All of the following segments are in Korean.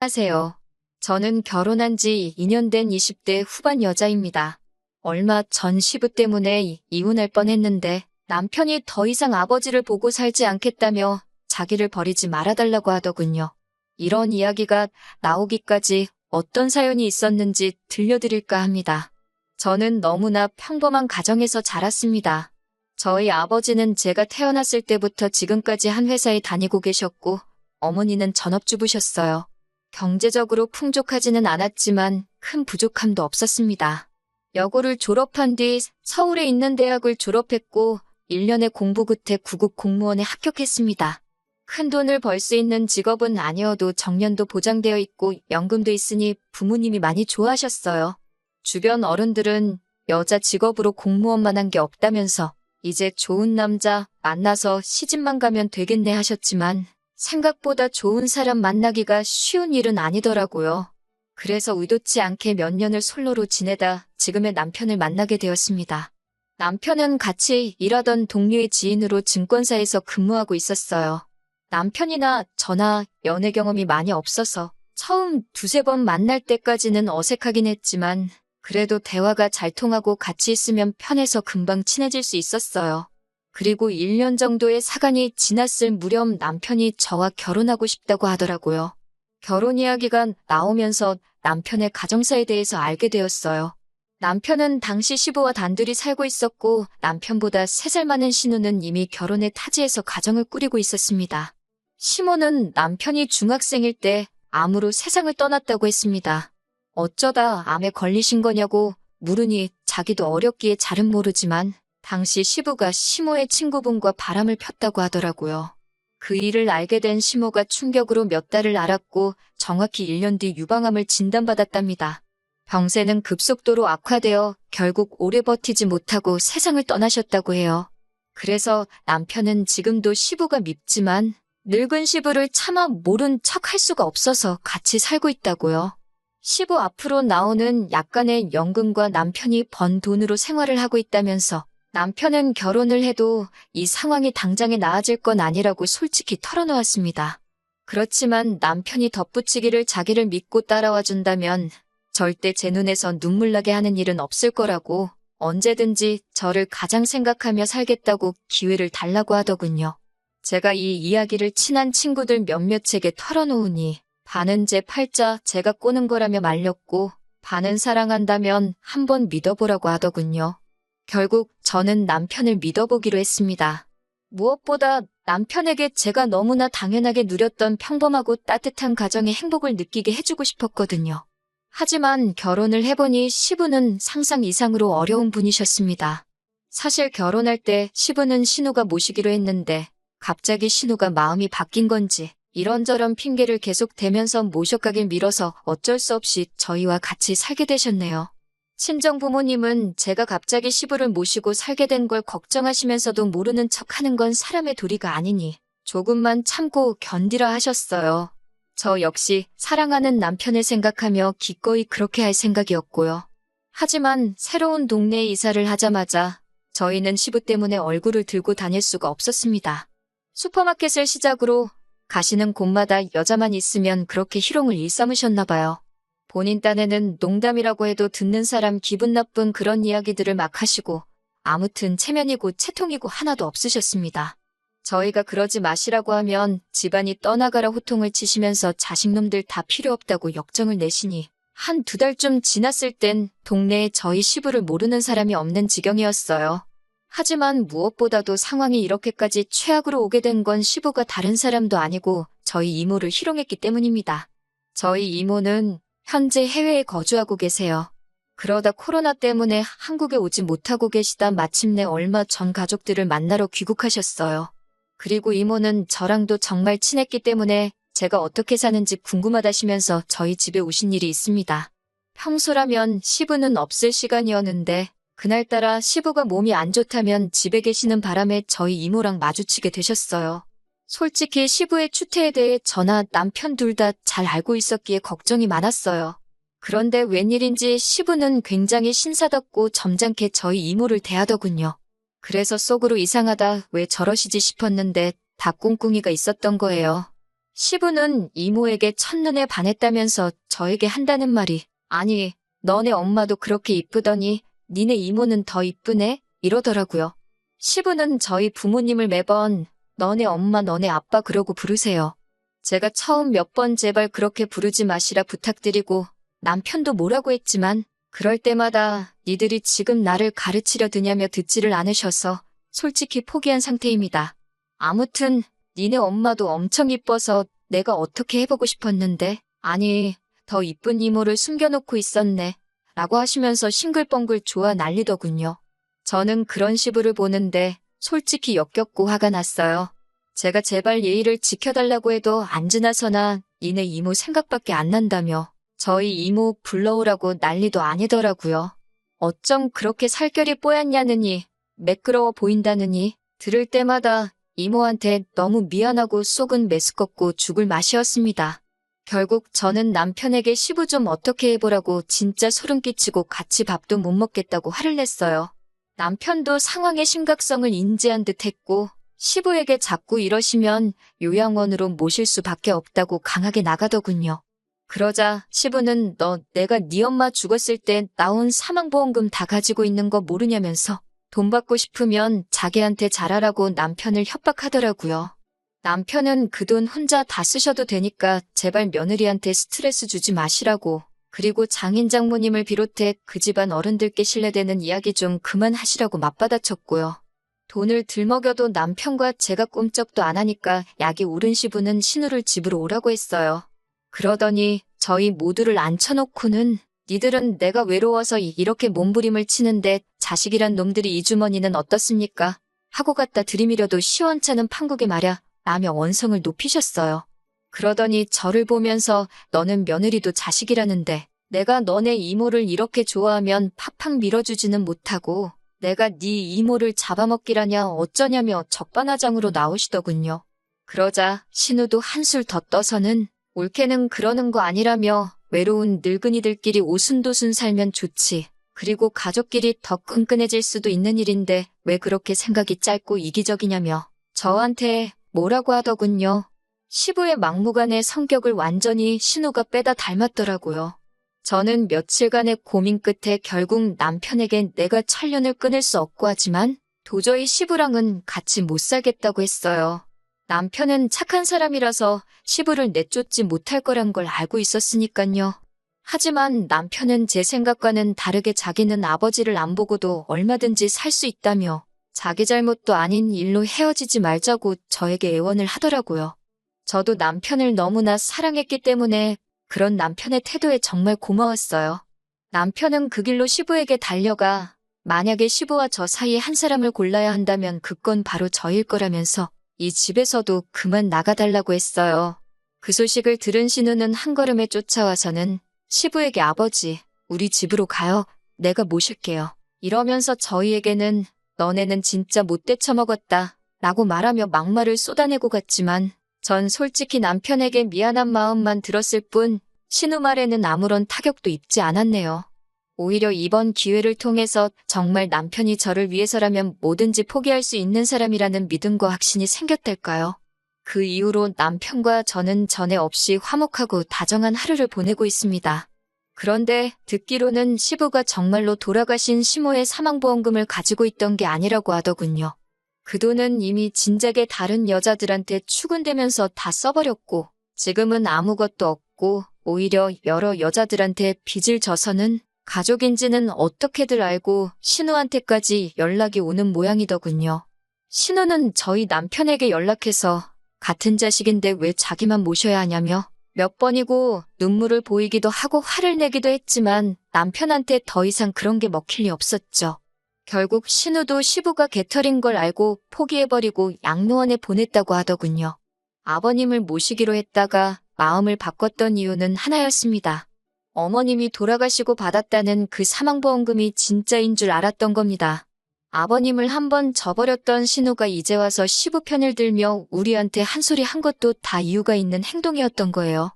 안녕하세요. 저는 결혼한 지 2년 된 20대 후반 여자입니다. 얼마 전 시부 때문에 이혼할 뻔했는데 남편이 더 이상 아버지를 보고 살지 않겠다며 자기를 버리지 말아달라고 하더군요. 이런 이야기가 나오기까지 어떤 사연이 있었는지 들려드릴까 합니다. 저는 너무나 평범한 가정에서 자랐습니다. 저희 아버지는 제가 태어났을 때부터 지금까지 한 회사에 다니고 계셨고 어머니는 전업주부셨어요. 경제적으로 풍족하지는 않았지만 큰 부족함도 없었습니다. 여고를 졸업한 뒤 서울에 있는 대학을 졸업했고 1년의 공부 끝에 구급 공무원에 합격했습니다. 큰 돈을 벌 수 있는 직업은 아니어도 정년도 보장되어 있고 연금도 있으니 부모님이 많이 좋아하셨어요. 주변 어른들은 여자 직업으로 공무원만 한 게 없다면서 이제 좋은 남자 만나서 시집만 가면 되겠네 하셨지만 생각보다 좋은 사람 만나기가 쉬운 일은 아니더라고요. 그래서 의도치 않게 몇 년을 솔로로 지내다 지금의 남편을 만나게 되었습니다. 남편은 같이 일하던 동료의 지인으로 증권사에서 근무하고 있었어요. 남편이나 저나 연애 경험이 많이 없어서 처음 두세 번 만날 때까지는 어색하긴 했지만 그래도 대화가 잘 통하고 같이 있으면 편해서 금방 친해질 수 있었어요. 그리고 1년 정도의 사간이 지났을 무렵 남편이 저와 결혼하고 싶다고 하더라고요. 결혼 이야기가 나오면서 남편의 가정사에 대해서 알게 되었어요. 남편은 당시 시부와 단둘이 살고 있었고 남편보다 3살 많은 신우는 이미 결혼해 타지에서 가정을 꾸리고 있었습니다. 시모는 남편이 중학생일 때 암으로 세상을 떠났다고 했습니다. 어쩌다 암에 걸리신 거냐고 물으니 자기도 어렸기에 잘은 모르지만 당시 시부가 시모의 친구분과 바람을 폈다고 하더라고요. 그 일을 알게 된 시모가 충격으로 몇 달을 앓았고 정확히 1년 뒤 유방암을 진단받았답니다. 병세는 급속도로 악화되어 결국 오래 버티지 못하고 세상을 떠나셨다고 해요. 그래서 남편은 지금도 시부가 밉지만 늙은 시부를 차마 모른 척 할 수가 없어서 같이 살고 있다고요. 시부 앞으로 나오는 약간의 연금과 남편이 번 돈으로 생활을 하고 있다면서 남편은 결혼을 해도 이 상황이 당장에 나아질 건 아니라고 솔직히 털어놓았습니다. 그렇지만 남편이 덧붙이기를 자기를 믿고 따라와 준다면 절대 제 눈에서 눈물 나게 하는 일은 없을 거라고 언제든지 저를 가장 생각하며 살겠다고 기회를 달라고 하더군요. 제가 이 이야기를 친한 친구들 몇몇에게 털어놓으니 반은 제 팔자 제가 꼬는 거라며 말렸고 반은 사랑한다면 한번 믿어보라고 하더군요. 결국 저는 남편을 믿어보기로 했습니다. 무엇보다 남편에게 제가 너무나 당연하게 누렸던 평범하고 따뜻한 가정의 행복을 느끼게 해주고 싶었거든요. 하지만 결혼을 해보니 시부는 상상 이상으로 어려운 분이셨습니다. 사실 결혼할 때 시부는 신우가 모시기로 했는데 갑자기 신우가 마음이 바뀐 건지 이런저런 핑계를 계속 대면서 모셔가길 미뤄서 어쩔 수 없이 저희와 같이 살게 되셨네요. 친정 부모님은 제가 갑자기 시부를 모시고 살게 된 걸 걱정하시면서도 모르는 척하는 건 사람의 도리가 아니니 조금만 참고 견디라 하셨어요. 저 역시 사랑하는 남편을 생각하며 기꺼이 그렇게 할 생각이었고요. 하지만 새로운 동네에 이사를 하자마자 저희는 시부 때문에 얼굴을 들고 다닐 수가 없었습니다. 슈퍼마켓을 시작으로 가시는 곳마다 여자만 있으면 그렇게 희롱을 일삼으셨나 봐요. 본인 딴에는 농담이라고 해도 듣는 사람 기분 나쁜 그런 이야기들을 막 하시고 아무튼 체면이고 채통이고 하나도 없으셨습니다. 저희가 그러지 마시라고 하면 집안이 떠나가라 호통을 치시면서 자식놈들 다 필요 없다고 역정을 내시니 한 2달쯤 지났을 땐 동네에 저희 시부를 모르는 사람이 없는 지경이었어요. 하지만 무엇보다도 상황이 이렇게까지 최악으로 오게 된 건 시부가 다른 사람도 아니고 저희 이모를 희롱했기 때문입니다. 저희 이모는 현재 해외에 거주하고 계세요. 그러다 코로나 때문에 한국에 오지 못하고 계시다 마침내 얼마 전 가족들을 만나러 귀국하셨어요. 그리고 이모는 저랑도 정말 친했기 때문에 제가 어떻게 사는지 궁금하다시면서 저희 집에 오신 일이 있습니다. 평소라면 시부는 없을 시간이었는데 그날따라 시부가 몸이 안 좋다면 집에 계시는 바람에 저희 이모랑 마주치게 되셨어요. 솔직히 시부의 추태에 대해 저나 남편 둘 다 잘 알고 있었기에 걱정이 많았어요. 그런데 웬일인지 시부는 굉장히 신사답고 점잖게 저희 이모를 대하더군요. 그래서 속으로 이상하다 왜 저러시지 싶었는데 다 꿍꿍이가 있었던 거예요. 시부는 이모에게 첫눈에 반했다면서 저에게 한다는 말이, 아니, 너네 엄마도 그렇게 이쁘더니 니네 이모는 더 이쁘네? 이러더라고요. 시부는 저희 부모님을 매번 너네 엄마 너네 아빠 그러고 부르세요. 제가 처음 몇 번 제발 그렇게 부르지 마시라 부탁드리고 남편도 뭐라고 했지만 그럴 때마다 니들이 지금 나를 가르치려 드냐며 듣지를 않으셔서 솔직히 포기한 상태입니다. 아무튼 니네 엄마도 엄청 이뻐서 내가 어떻게 해보고 싶었는데, 아니 더 이쁜 이모를 숨겨놓고 있었네 라고 하시면서 싱글벙글 좋아 난리더군요. 저는 그런 시부를 보는데 솔직히 역겹고 화가 났어요. 제가 제발 예의를 지켜달라고 해도 안 지나서나 니네 이모 생각밖에 안 난다며 저희 이모 불러오라고 난리도 아니더라고요. 어쩜 그렇게 살결이 뽀얗냐느니 매끄러워 보인다느니 들을 때마다 이모한테 너무 미안하고 속은 메스껍고 죽을 맛이었습니다. 결국 저는 남편에게 시부 좀 어떻게 해보라고 진짜 소름 끼치고 같이 밥도 못 먹겠다고 화를 냈어요. 남편도 상황의 심각성을 인지한 듯 했고 시부에게 자꾸 이러시면 요양원으로 모실 수밖에 없다고 강하게 나가더군요. 그러자 시부는 너 내가 네 엄마 죽었을 때 나온 사망보험금 다 가지고 있는 거 모르냐면서 돈 받고 싶으면 자기한테 잘하라고 남편을 협박하더라고요. 남편은 그 돈 혼자 다 쓰셔도 되니까 제발 며느리한테 스트레스 주지 마시라고, 그리고 장인 장모님을 비롯해 그 집안 어른들께 신뢰되는 이야기 좀 그만하시라고 맞받아쳤고요. 돈을 들먹여도 남편과 제가 꼼짝도 안 하니까 약이 오른 시부는 신우를 집으로 오라고 했어요. 그러더니 저희 모두를 앉혀놓고는 니들은 내가 외로워서 이렇게 몸부림을 치는데 자식이란 놈들이 이 주머니는 어떻습니까? 하고 갖다 들이밀어도 시원찮은 판국에 말야 라며 원성을 높이셨어요. 그러더니 저를 보면서 너는 며느리도 자식이라는데 내가 너네 이모를 이렇게 좋아하면 팍팍 밀어주지는 못하고 내가 네 이모를 잡아먹기라냐 어쩌냐며 적반하장으로 나오시더군요. 그러자 신우도 한술 더 떠서는 옳게는 그러는 거 아니라며 외로운 늙은이들끼리 오순도순 살면 좋지. 그리고 가족끼리 더 끈끈해질 수도 있는 일인데 왜 그렇게 생각이 짧고 이기적이냐며 저한테 뭐라고 하더군요. 시부의 막무가내 성격을 완전히 신우가 빼다 닮았더라고요. 저는 며칠간의 고민 끝에 결국 남편에겐 내가 천련을 끊을 수 없고 하지만 도저히 시부랑은 같이 못 살겠다고 했어요. 남편은 착한 사람이라서 시부를 내쫓지 못할 거란 걸 알고 있었으니깐요. 하지만 남편은 제 생각과는 다르게 자기는 아버지를 안 보고도 얼마든지 살 수 있다며 자기 잘못도 아닌 일로 헤어지지 말자고 저에게 애원을 하더라고요. 저도 남편을 너무나 사랑했기 때문에 그런 남편의 태도에 정말 고마웠어요. 남편은 그 길로 시부에게 달려가 만약에 시부와 저 사이에 한 사람을 골라야 한다면 그 건 바로 저일 거라면서 이 집에서도 그만 나가달라고 했어요. 그 소식을 들은 신우는 한 걸음에 쫓아와서는 시부에게 아버지, 우리 집으로 가요. 내가 모실게요. 이러면서 저희에게는 너네는 진짜 못돼 처먹었다 라고 말하며 막말을 쏟아내고 갔지만 전 솔직히 남편에게 미안한 마음만 들었을 뿐 신우 말에는 아무런 타격도 입지 않았네요. 오히려 이번 기회를 통해서 정말 남편이 저를 위해서라면 뭐든지 포기할 수 있는 사람이라는 믿음과 확신이 생겼달까요? 그 이후로 남편과 저는 전에 없이 화목하고 다정한 하루를 보내고 있습니다. 그런데 듣기로는 시부가 정말로 돌아가신 시모의 사망보험금을 가지고 있던 게 아니라고 하더군요. 그 돈은 이미 진작에 다른 여자들한테 추근되면서 다 써버렸고 지금은 아무것도 없고 오히려 여러 여자들한테 빚을 져서는 가족인지는 어떻게들 알고 신우한테까지 연락이 오는 모양이더군요. 신우는 저희 남편에게 연락해서 같은 자식인데 왜 자기만 모셔야 하냐며 몇 번이고 눈물을 보이기도 하고 화를 내기도 했지만 남편한테 더 이상 그런 게 먹힐 리 없었죠. 결국 신우도 시부가 개털인 걸 알고 포기해버리고 양로원에 보냈다고 하더군요. 아버님을 모시기로 했다가 마음을 바꿨던 이유는 하나였습니다. 어머님이 돌아가시고 받았다는 그 사망보험금이 진짜인 줄 알았던 겁니다. 아버님을 한번 저버렸던 신우가 이제 와서 시부 편을 들며 우리한테 한 소리 한 것도 다 이유가 있는 행동이었던 거예요.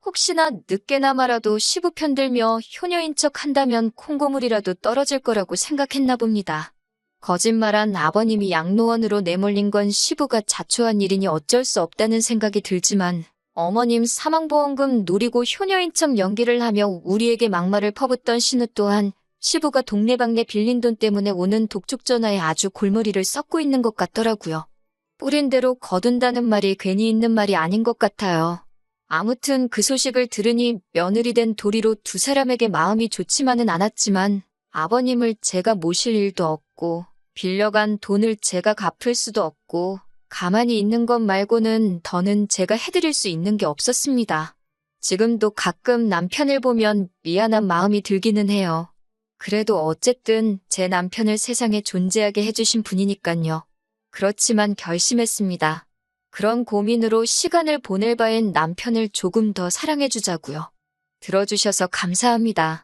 혹시나 늦게나마라도 시부 편 들며 효녀인 척 한다면 콩고물이라도 떨어질 거라고 생각했나 봅니다. 거짓말한 아버님이 양로원으로 내몰린 건 시부가 자초한 일이니 어쩔 수 없다는 생각이 들지만 어머님 사망보험금 노리고 효녀인 척 연기를 하며 우리에게 막말을 퍼붓던 신우 또한 시부가 동네방네 빌린 돈 때문에 오는 독촉 전화에 아주 골머리를 썩고 있는 것 같더라고요. 뿌린 대로 거둔다는 말이 괜히 있는 말이 아닌 것 같아요. 아무튼 그 소식을 들으니 며느리 된 도리로 두 사람에게 마음이 좋지만은 않았지만 아버님을 제가 모실 일도 없고 빌려간 돈을 제가 갚을 수도 없고 가만히 있는 것 말고는 더는 제가 해드릴 수 있는 게 없었습니다. 지금도 가끔 남편을 보면 미안한 마음이 들기는 해요. 그래도 어쨌든 제 남편을 세상에 존재하게 해주신 분이니깐요. 그렇지만 결심했습니다. 그런 고민으로 시간을 보낼 바엔 남편을 조금 더 사랑해주자고요. 들어주셔서 감사합니다.